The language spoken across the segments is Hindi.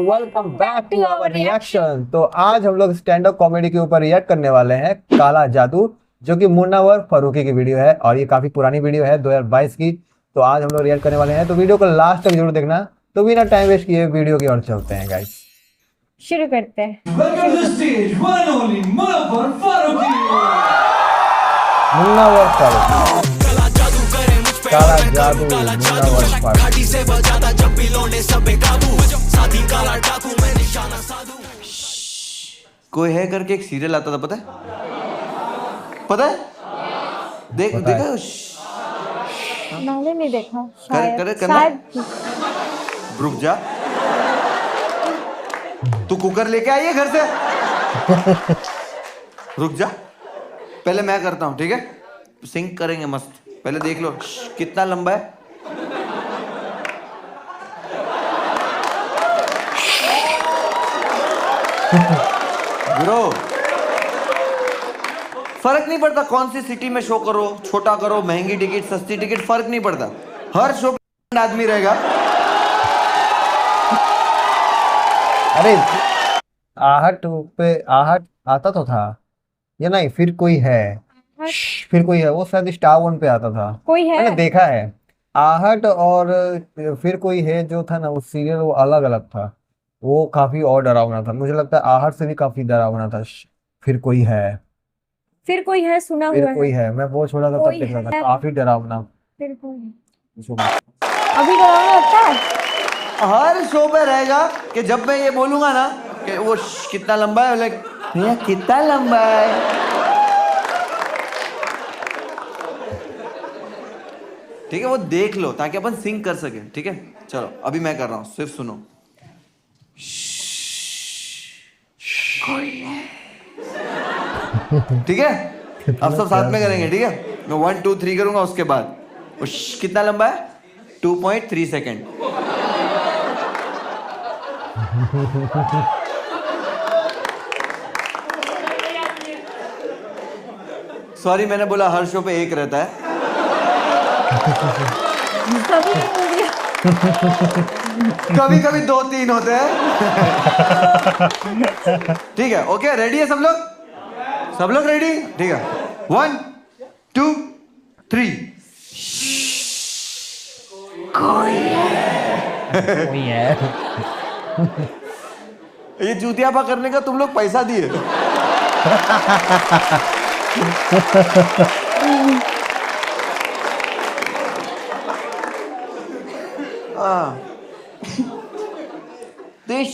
Welcome back to our reaction. तो आज हम लोग स्टैंड अप कॉमेडी के ऊपर रिएक्ट करने वाले हैं काला जादू, जो कि मुन्नावर फारूकी की वीडियो है और ये काफी पुरानी वीडियो है 2022 की। तो आज हम लोग रिएक्ट करने वाले हैं, तो वीडियो को लास्ट तक जरूर देखना। तो बिना टाइम वेस्ट किए वीडियो की ओर चलते हैं गाइस, शुरू करते हैं। Welcome to the stage, one and only Munawar Farooqui. Munawar Farooqui, काला जादू मुन्नावर फारूकी। कोई है करके एक सीरियल आता था, पता है? पता है? देख पता है। देखा? मैंने नहीं देखा करे करना। शायद रुक जा, तू कुकर लेके आई है घर से? रुक जा, पहले मैं करता हूँ, ठीक है? सिंक करेंगे मस्त। पहले देख लो कितना लंबा है। ब्रो, फर्क नहीं पड़ता कौन सी सिटी में शो करो, छोटा करो, महंगी टिकट, सस्ती टिकट, फर्क नहीं पड़ता। हर शो पे आदमी रहेगा। अरे आहट पे आहट आता तो था या नहीं? फिर कोई है, फिर कोई है, वो शायद स्टार वन पे आता था। कोई है। मैंने देखा है आहट, और फिर कोई है जो था ना, वो सीरियल वो अलग अलग था। वो काफी और डरावना था, मुझे लगता है आहट से भी काफी डरावना था। फिर कोई है, फिर कोई है, सुना फिर हुआ कोई है। है, मैं वो छोड़ा था तब कोई देख रहा था, है। काफी डरावना। फिर कोई है। सुनो। अभी डरावना लगता है। हर शो पे रहेगा कि जब मैं ये बोलूंगा ना कि वो कितना लंबा है, लाइक भैया कितना लंबा है। ठीक है, वो देख लो ताकि अपन सिंक कर सके। ठीक है, चलो अभी मैं कर रहा हूं, सिर्फ सुनो। ठीक है, अब सब साथ में करेंगे। ठीक है, मैं 1 2 3 करूंगा, उसके बाद कितना लंबा है? 2.3 सेकेंड। सॉरी, मैंने बोला हर शो पे एक रहता है। सभी ने बोल दिया। कभी कभी 2 3 होते हैं। ठीक है, ओके, रेडी है सब लोग? सब लोग रेडी? ठीक है, 1 2 3। कोई है। ये चूतियापा करने का तुम लोग पैसा दिए? देश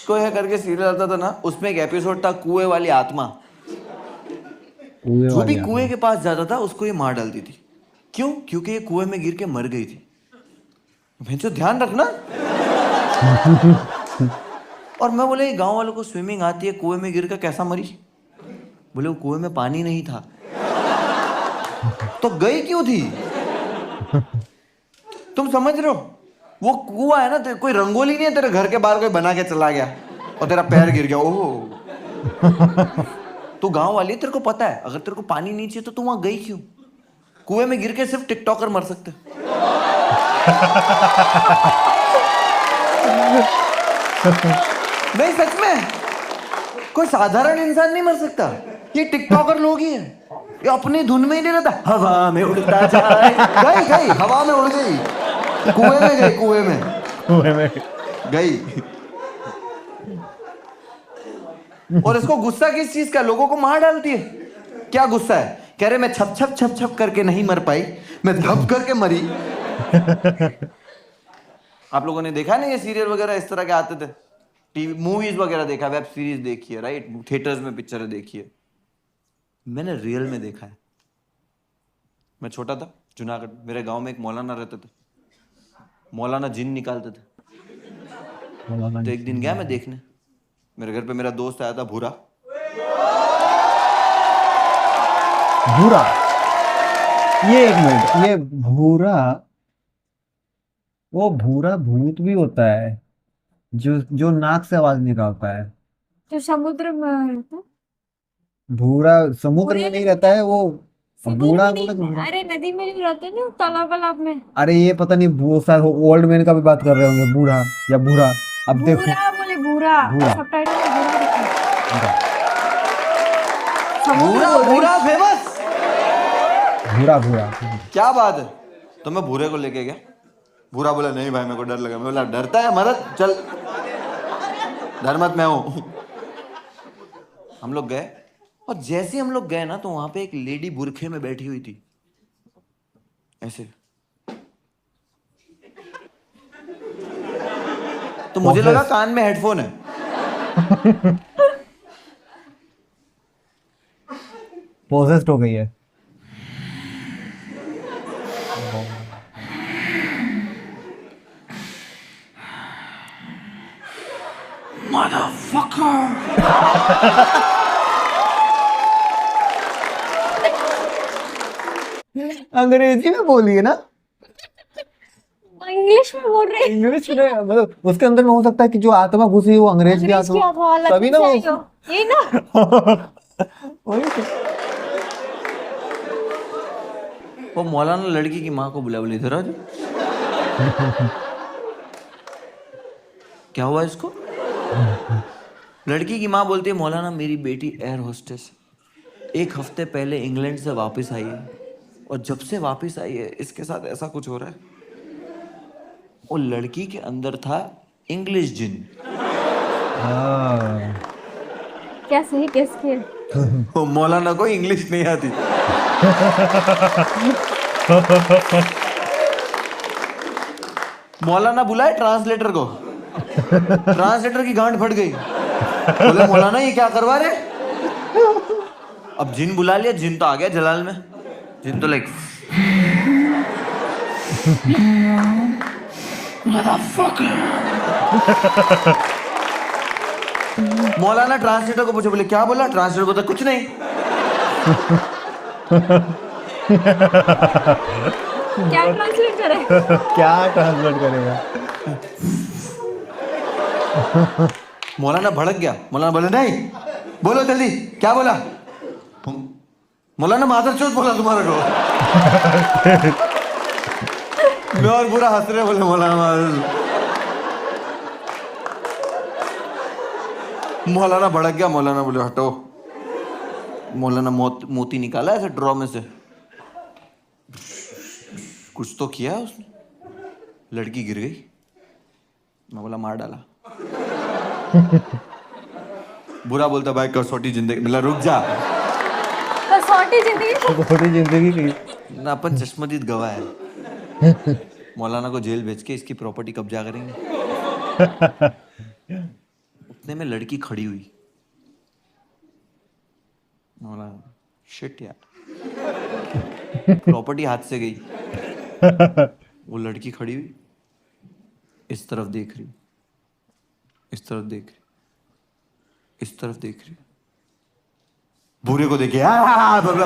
कोई है करके सीरियल आता था ना, उसमें एक एपिसोड था कुएं वाली आत्मा। जो भी कुएं के पास जाता था उसको ये मार डालती थी। क्यों? क्योंकि ये कुएं में गिर के मर गई थी। भैंसो ध्यान रखना। और मैं बोले गांव वालों को स्विमिंग आती है, कुएं में गिर कर कैसा मरी? बोले वो कुएं में पानी नहीं था। तो गई क्यों थी? तुम समझ रहे हो? वो कुआं है ना, कोई रंगोली नहीं है तेरे घर के बाहर कोई बना के चला गया और तेरा पैर गिर गया। ओह, तू गांव वाली है, तेरे को पता है अगर तेरे को पानी नहीं चाहिए तो तू वहां गई क्यों? कुएं में गिर के सिर्फ टिकटॉकर मर सकते। नहीं, सच में कोई साधारण इंसान नहीं मर सकता। ये टिकटॉकर लोग ही हैं। ये अपनी धुन में ही नहीं रहता, हवा में उड़ता जाए। गई गई, हवा में उड़ गई, कुएं में गई, कुएं में गई। और इसको गुस्सा किस चीज का? लोगों को मार डालती है। क्या गुस्सा है? कह रहे मैं छप छप छप छप करके नहीं मर पाई, मैं धप करके मरी। आप लोगों ने देखा ना ये सीरियल वगैरह इस तरह के आते थे? टीवी मूवीज वगैरह देखा, वेब सीरीज देखी है, राइट? थिएटर्स में पिक्चरें देखी है। मैंने रियल में देखा है। मैं छोटा था, जूनागढ़, मेरे गांव में एक मौलाना रहते थे। मौलाना जिन निकालते थे। तो एक दिन गया मैं देखने, मेरे घर पे मेरा दोस्त आया था भूरा। भूरा? ये एक मिनट, ये भूरा, वो भूरा भूत भी होता है जो जो नाक से आवाज निकालता है? जो समुद्र में रहता है। भूरा समुद्र में नहीं रहता है वो। बूढ़ा बोला तो बूढ़ा। अरे नदी में नहीं रहते ना, तालाब वालाब में। अरे ये पता नहीं, वो शायद ओल्ड मैन का भी बात कर रहे होंगे, बूढ़ा या भूरा। अब देखो, भूरा बोले में भूरा भूरा। सबटाइटल में भूरा लिखा है। भूरा भूरा फेमस। भूरा भूरा। क्या बात है। तो मैं भूरे को लेके गया, भूरा बोला नहीं भाई मेरे को डर लगा। मैं बोला डरता है मरद, चल डर मत, मैं हूं। हम लोग गए और जैसे हम लोग गए ना तो वहां पे एक लेडी बुरखे में बैठी हुई थी ऐसे। तो मुझे लगा कान में हेडफोन है। पोजेस्ड हो गई है। अंग्रेजी में बोलिए ना, इंग्लिश में बोल रहे हैं। इंग्लिश में। मतलब उसके अंदर में हो सकता है कि जो आत्मा घुसी है वो अंग्रेज की अंग्रेज की आत्मा, आत्मा तभी ना लगन वो से आई हो। ये ना वही तो। वो मौलाना लड़की की माँ को बुला, बोली इधर आ जाओ। क्या हुआ इसको? लड़की की माँ बोलती है मौलाना मेरी बेटी एयर होस्टेस है, 1 हफ्ते पहले इंग्लैंड से वापस आई है और जब से वापस आई है इसके साथ ऐसा कुछ हो रहा है। वो लड़की के अंदर था इंग्लिश जिन। हाँ। क्या सही गेस किया। वो मौलाना को इंग्लिश नहीं आती। मौलाना बुलाए ट्रांसलेटर को, ट्रांसलेटर की गांड फट गई। बोले मौलाना ये क्या करवा रहे। अब जिन बुला लिया, जिन तो आ गया जलाल में। जिन तो लाइक मौलाना ट्रांसलेटर को पूछे, बोले क्या बोला। ट्रांसलेटर बोलता कुछ नहीं। क्या ट्रांसलेट करे। क्या ट्रांसलेट करेगा। मौलाना भड़क गया। मौलाना बोले नहीं, बोलो जल्दी क्या बोला। मौलाना मादरचोद बोला तुम्हारे को। मैं और पूरा हंस रहे, बोले मौलाना मादरचोद। मौलाना भड़क गया। मौलाना बोले हटो। मौलाना मोती निकाला ऐसे ड्रॉ में से, कुछ तो किया उसने। लड़की गिर गई। मैं बोला मार डाला। बुरा बोलता भाई कसौटी जिंदगी। मतलब रुक जा, कसौटी जिंदगी। थोड़ी जिंदगी की। ना अपन चश्मदीद गवाह है। मौलाना को जेल भेज के इसकी प्रॉपर्टी कब्जा करेंगे। उतने में लड़की खड़ी हुई। मौलाना शिट यार, प्रॉपर्टी हाथ से गई। वो लड़की खड़ी हुई, इस तरफ देख रही, इस तरफ देख रही, इस तरफ देख रही। भूरे को देखे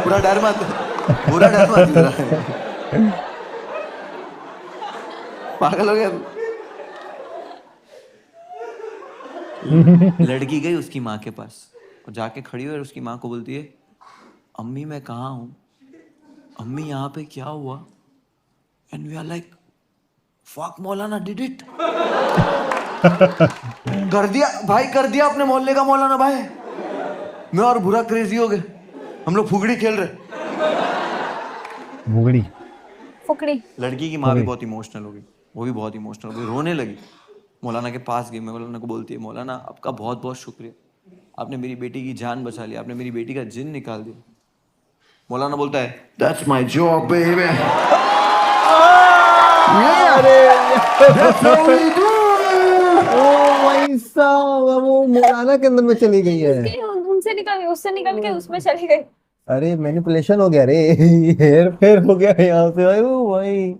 पूरा डर मत, पूरा डर मत। पागल हो गया। लड़की गई उसकी माँ के पास और जाके खड़ी हुई और उसकी माँ को बोलती है अम्मी मैं कहाँ हूँ, अम्मी यहाँ पे क्या हुआ। And we are like fuck maulana did it. कर दिया भाई, कर दिया अपने मोहल्ले का मौलाना भाई। मैं और बुरा क्रेजी हो गए। हम लोग फुगड़ी खेल रहे। बुगड़ी। फुकड़ी। लड़की की माँ भी बहुत इमोशनल हो गई, वो भी बहुत इमोशनल हो गई, रोने लगी। मौलाना के पास गई। मैं मौलाना को बोलती है मौलाना आपका बहुत बहुत शुक्रिया, आपने मेरी बेटी की जान बचा ली, आपने मेरी बेटी का जिन निकाल दिया। मौलाना बोलता है दैट्स माय जॉब बेबी। वो मौलाना के अंदर में चली गई है। उनसे निकल गई, उससे निकल के उसमें चली गई। अरे मैनिपुलेशन हो गया रे। हेर फेर हो गया यहाँ से भाई। ओ भाई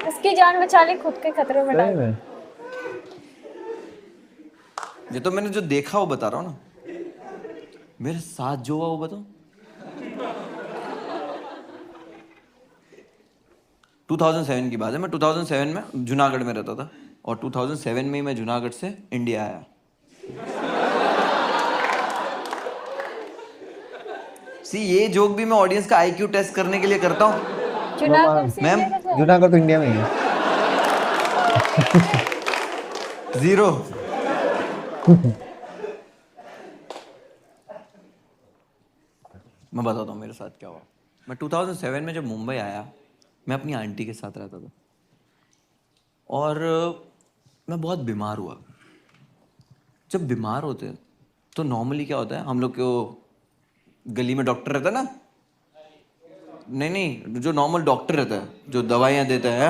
उसकी जान बचा ली, खुद के खतरे में डाल। ये तो मैंने जो देखा वो बता रहा हूँ ना। मेरे साथ जो हुआ वो बताओ। 2007 की बात है। मैं 2007 में जूनागढ़ में रहता था और 2007 में ही मैं जूनागढ़ से इंडिया आया। सी ये जोक भी मैं ऑडियंस का आईक्यू टेस्ट करने के लिए करता हूँ। जूनागढ़ से मैम, इंडिया का जूनागढ़ तो इंडिया में ही है। 0। मैं बताता हूँ मेरे साथ क्या हुआ। मैं 2007 में जब मुंबई आया, मैं अपनी आंटी के साथ रहता था और मैं बहुत बीमार हुआ। जब बीमार होते हैं तो नॉर्मली क्या होता है, हम लोग को गली में डॉक्टर रहता है ना, नहीं जो नॉर्मल डॉक्टर रहता है जो दवाइयाँ देता है,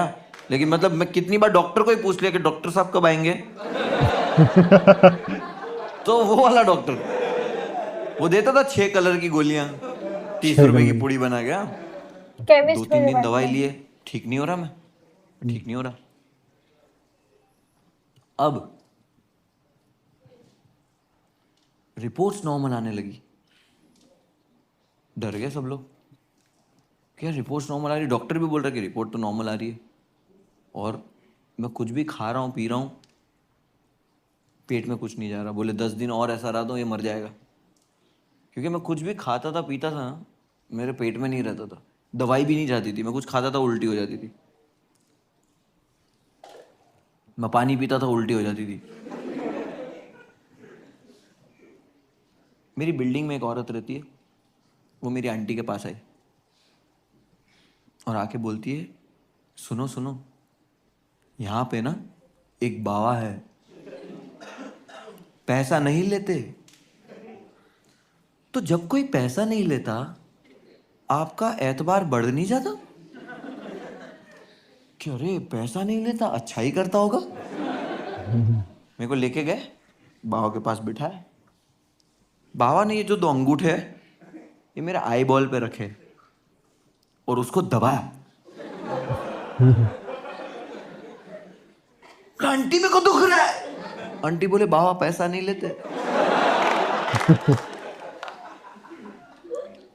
लेकिन मतलब मैं कितनी बार डॉक्टर को ही पूछ लिया कि डॉक्टर साहब कब आएंगे। तो वो वाला डॉक्टर वो देता था 6 कलर की गोलियां, 30 रुपए की पुड़ी बना गया। केमिस्ट 2-3 दिन दवाई लिए, ठीक नहीं हो रहा, मैं ठीक नहीं हो रहा। अब रिपोर्ट्स नॉर्मल आने लगी, डर गए सब लोग, क्या रिपोर्ट्स नॉर्मल आ रही, डॉक्टर भी बोल रहा है कि रिपोर्ट तो नॉर्मल आ रही है, और मैं कुछ भी खा रहा हूँ पी रहा हूँ, पेट में कुछ नहीं जा रहा। बोले 10 दिन और ऐसा रहा तो ये मर जाएगा, क्योंकि मैं कुछ भी खाता था पीता था ना, मेरे पेट में नहीं रहता था, दवाई भी नहीं जाती थी, मैं कुछ खाता था उल्टी हो जाती थी, मैं पानी पीता था उल्टी हो जाती थी। मेरी बिल्डिंग में एक औरत रहती है, वो मेरी आंटी के पास आई और आके बोलती है, सुनो सुनो, यहाँ पे ना एक बाबा है, पैसा नहीं लेते। तो जब कोई पैसा नहीं लेता, आपका एतबार बढ़ नहीं जाता? कि अरे पैसा नहीं लेता, अच्छा ही करता होगा। मेरे को लेके गए, बाबा के पास बिठाए। बाबा ने ये जो 2 अंगूठे है, ये मेरे आई बॉल पे रखे और उसको दबाया। आंटी मेरे को दुख रहा है। आंटी बोले बाबा पैसा नहीं लेते।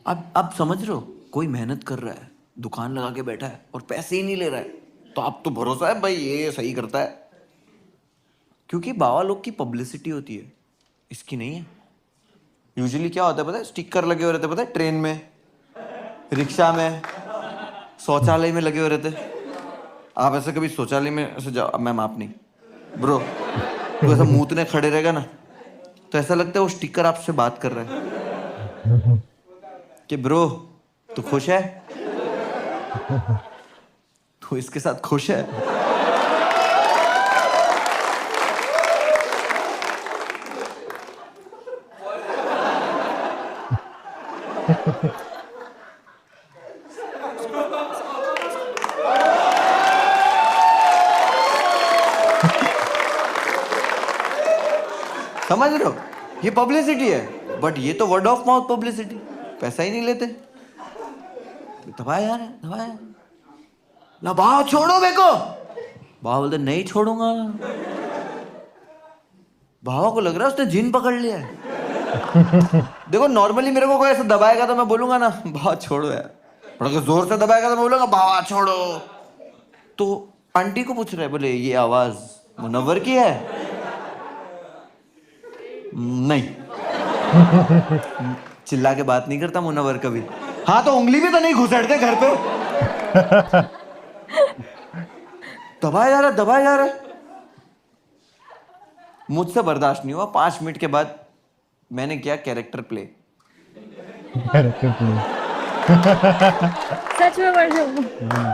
अब समझ रहे हो, कोई मेहनत कर रहा है, दुकान लगा के बैठा है और पैसे ही नहीं ले रहा है, तो आप तो भरोसा है भाई ये सही करता है, क्योंकि बाबा लोग की पब्लिसिटी होती है, इसकी नहीं है। यूजुअली क्या होता है पता है, स्टिकर लगे हुए रहते, पता है, ट्रेन में, रिक्शा में, शौचालय में लगे हुए रहते। आप ऐसे कभी शौचालय में ऐसे जाओ, मैम आप नहीं ब्रो, तो ऐसा मूतने खड़े रहेगा ना, तो ऐसा लगता है वो स्टिकर आपसे बात कर रहा है कि ब्रो तू खुश है, तू इसके साथ खुश है। समझ रहे हो, ये पब्लिसिटी है, बट ये तो वर्ड ऑफ माउथ पब्लिसिटी, पैसा ही नहीं लेते। दबाया यार, दबाया ना, बाबा छोड़ो मेरे को। बाबा बोलते नहीं छोड़ूंगा। बाबा को लग रहा है उसने जिन पकड़ लिया है। देखो नॉर्मली मेरे को कोई ऐसा दबाएगा तो मैं बोलूंगा ना बाबा छोड़ो यार, और अगर जोर से दबाएगा तो मैं बोलूंगा बाबा छोड़ो। तो आंटी को पूछ रहे, बोले ये आवाज मुनव्वर की है? नहीं। चिल्ला के बात नहीं करता मुनव्वर कभी। हाँ तो उंगली भी तो नहीं घुसेड़ते घर पे। दबाया जा रहा, दबाया जा रहा। मुझसे बर्दाश्त नहीं हुआ। 5 मिनट के बाद मैंने किया कैरेक्टर प्ले। सच में मर जाऊं,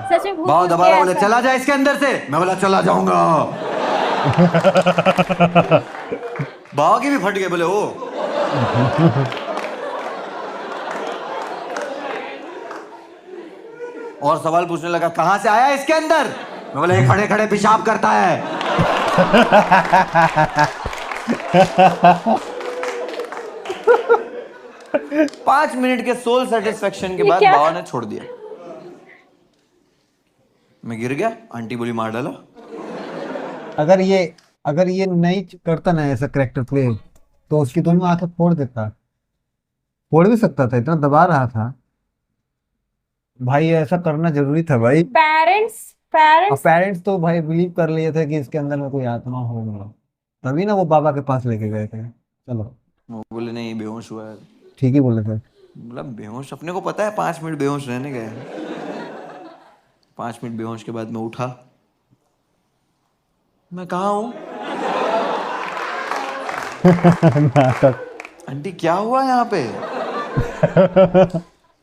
सच में भूत बाबा भूत दबा के रहा, बोले ऐसा। चला जा इसके अंदर से। मैं बोला चला जाऊंगा। बाबा की भी फट गए, बोले ओ। और सवाल पूछने लगा, कहां से आया इसके अंदर? मैं बोला ये खड़े खड़े पेशाब करता है। 5 मिनट के सोल सेटिस्फेक्शन के ये बाद क्या? बाबा ने छोड़ दिया। मैं गिर गया, आंटी बोली मार डाला। अगर ये नहीं करता ना ऐसा करेक्टर प्ले, तो उसकी दोनों आंखें फोड़ देता। फोड़ भी सकता था, इतना दबा रहा था भाई, ऐसा करना जरूरी था भाई। पेरेंट्स और पेरेंट्स पेरेंट्स तो भाई बिलीव कर लिए थे कि इसके अंदर में कोई आत्मा होगा, तभी ना वो बाबा के पास लेके गए थे। चलो वो बोले नहीं बेहोश हुआ है। ठीक ही बोले थे। मतलब बेहोश, अपने को पता है 5 मिनट बेहोश रहने गए। 5 मिनट बेहोश के बाद मैं उठा, मैं कहाँ हूँ? आंटी क्या हुआ यहाँ पे?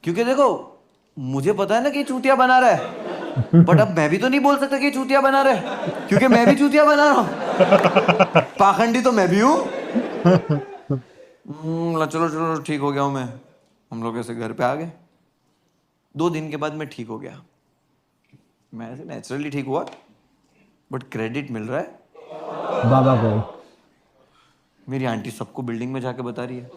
क्योंकि देखो मुझे पता है ना कि चूतिया बना रहा है, बट अब मैं भी तो नहीं बोल सकता कि चूतिया बना रहा है, क्योंकि मैं भी चूतिया बना रहा हूँ। पाखंडी तो मैं भी हूँ। चलो चलो ठीक हो गया हूँ मैं। हम लोग ऐसे घर पे आ गए। 2 दिन के बाद मैं ठीक हो गया। मैं ऐसे नेचुरली ठीक हुआ, बट क्रेडिट मिल रहा है बाबा को। मेरी आंटी सबको बिल्डिंग में जाके बता रही है।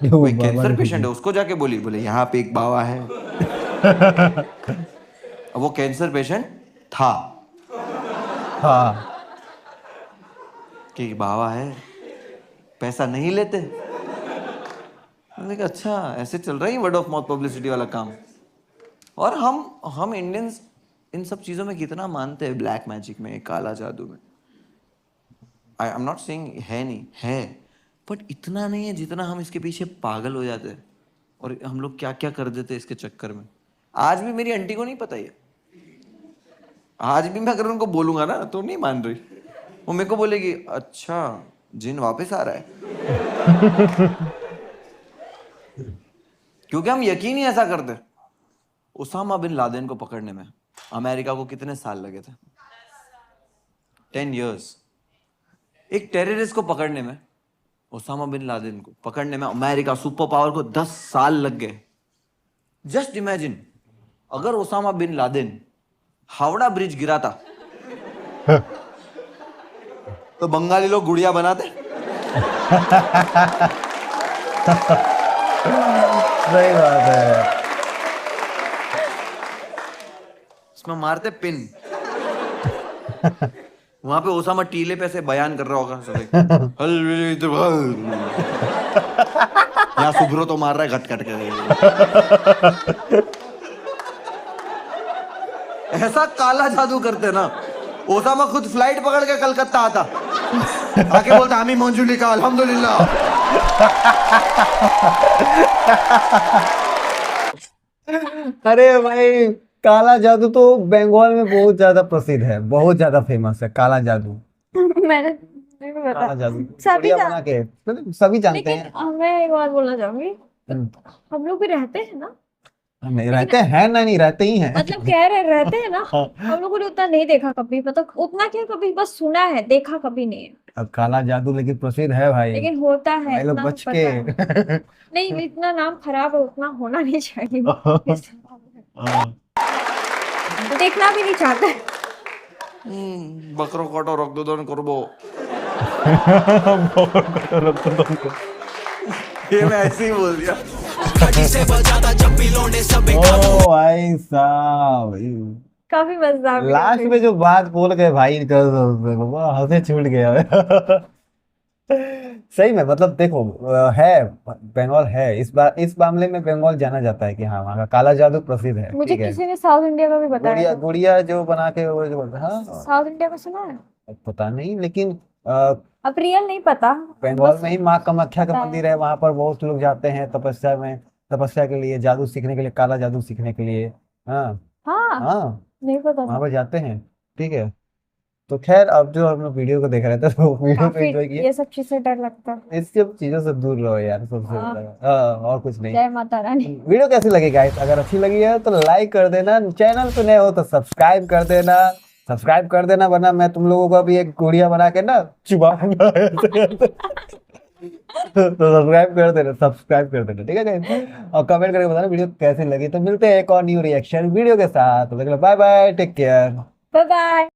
जो कोई बाबा कैंसर ने पेशेंट है उसको जाके बोली, बोले यहाँ पे एक बाबा है। अब वो कैंसर पेशेंट था हाँ कि बाबा है, पैसा नहीं लेते। मैंने कहा अच्छा ऐसे चल रहा है वर्ड ऑफ माउथ पब्लिसिटी वाला काम। और हम इंडियंस इन सब चीजों में कितना मानते हैं, ब्लैक मैजिक में, काला जादू में। आई एम नॉट सेइंग है नहीं है, बट इतना नहीं है जितना हम इसके पीछे पागल हो जाते हैं और हम लोग क्या क्या कर देते हैं इसके चक्कर में। आज भी मेरी आंटी को नहीं पता है। आज भी मैं अगर उनको बोलूंगा ना तो नहीं मान रही। वो मेरे को बोलेगी अच्छा जिन वापस आ रहा है। क्योंकि हम यकीन ही ऐसा करते। उसामा बिन लादेन को पकड़ने में अमेरिका को कितने साल लगे थे? 10 years। एक टेररिस्ट को पकड़ने में, उसामा बिन लादेन को पकड़ने में अमेरिका सुपर पावर को 10 साल लग गए। जस्ट इमेजिन अगर Osama bin Laden Howrah bridge गिराता तो बंगाली लोग गुड़िया बनाते। सही बात है। इसमें मारते पिन। वहां पे ओसामा टीले पे ऐसे बयान कर रहा होगा सब। यहाँ सुब्रो तो मार रहा है घट घट के। ऐसा काला जादू करते ना, ओसामा खुद फ्लाइट पकड़ के कलकत्ता आता, आके बोलता आमी मंजूलिका अल्हम्दुलिल्लाह। अरे भाई काला जादू तो बंगाल में बहुत ज्यादा प्रसिद्ध है, बहुत ज्यादा फेमस है काला जादू। मैंने नहीं पता। काला जादू सभी गुड़िया का- बना के मतलब सभी जानते लेकिन हैं। मैं एक बात बोलना चाहूंगी, हम्म, हम लोग भी रहते हैं ना, नहीं रहते हैं ना, नहीं रहते ही हैं। मतलब कह रहे रहते हैं ना। हम लोगों ने उतना नहीं देखा कभी, मतलब उतना क्या, कभी बस सुना है, देखा कभी नहीं है। अब काला जादू लेकिन प्रसिद्ध है भाई। लेकिन होता है, भाई लोग इतना तो बच पता के। है। नहीं इतना नाम खराब है, उतना होना नहीं चाहिए। देखना भी नहीं चाहते। बकरो काटो रक्तदान करबो। ये मैं ऐसे ही बोल दिया। ओ भाई साहब काफी मजेदार वीडियो लास्ट थी। में जो बात बोल गए भाई वो हंसे छूट गया। सही में मतलब देखो है बंगाल है इस मामले में बंगाल जाना जाता है कि हाँ वहाँ का काला जादू प्रसिद्ध है। मुझे ठीक है। किसी ने साउथ इंडिया का भी बताया गुड़िया था। गुड़िया जो बना के वो जो बोलते हैं, हाँ साउथ इंडिया का सुना है, पता नहीं लेकिन अब रियल नहीं पता। बंगाल बस में ही माँ कामाख्या का बताया। मंदिर है, वहां पर बहुत लोग जाते हैं तपस्या के लिए, जादू सीखने के लिए, काला जादू सीखने के लिए। हाँ हाँ हाँ नहीं पता वहां था। पर जाते हैं। ठीक है। तो खैर अब जो हम लोग वीडियो को देख रहे थे तो वीडियो को काफी एंजॉय किए। ये सब चीजें डर लगता है। इस सब चीजों से दूर रहो यार सबसे हाँ। ज्यादा। और कुछ नहीं। जय माता रानी। वीडियो कैसी लगी गाइस? अगर अच्छी लगी है तो लाइक कर देना, चैनल पे नए हो तो सब्सक्राइब कर देना वरना मैं तुम लोगों को अभी एक गुड़िया बना के ना चुबाऊंगा। तो सब्सक्राइब कर देना ठीक है गाइस, और कमेंट करके बताना वीडियो कैसी लगी। तो मिलते हैं एक और न्यू रिएक्शन वीडियो के साथ, bye bye, take care. Bye bye.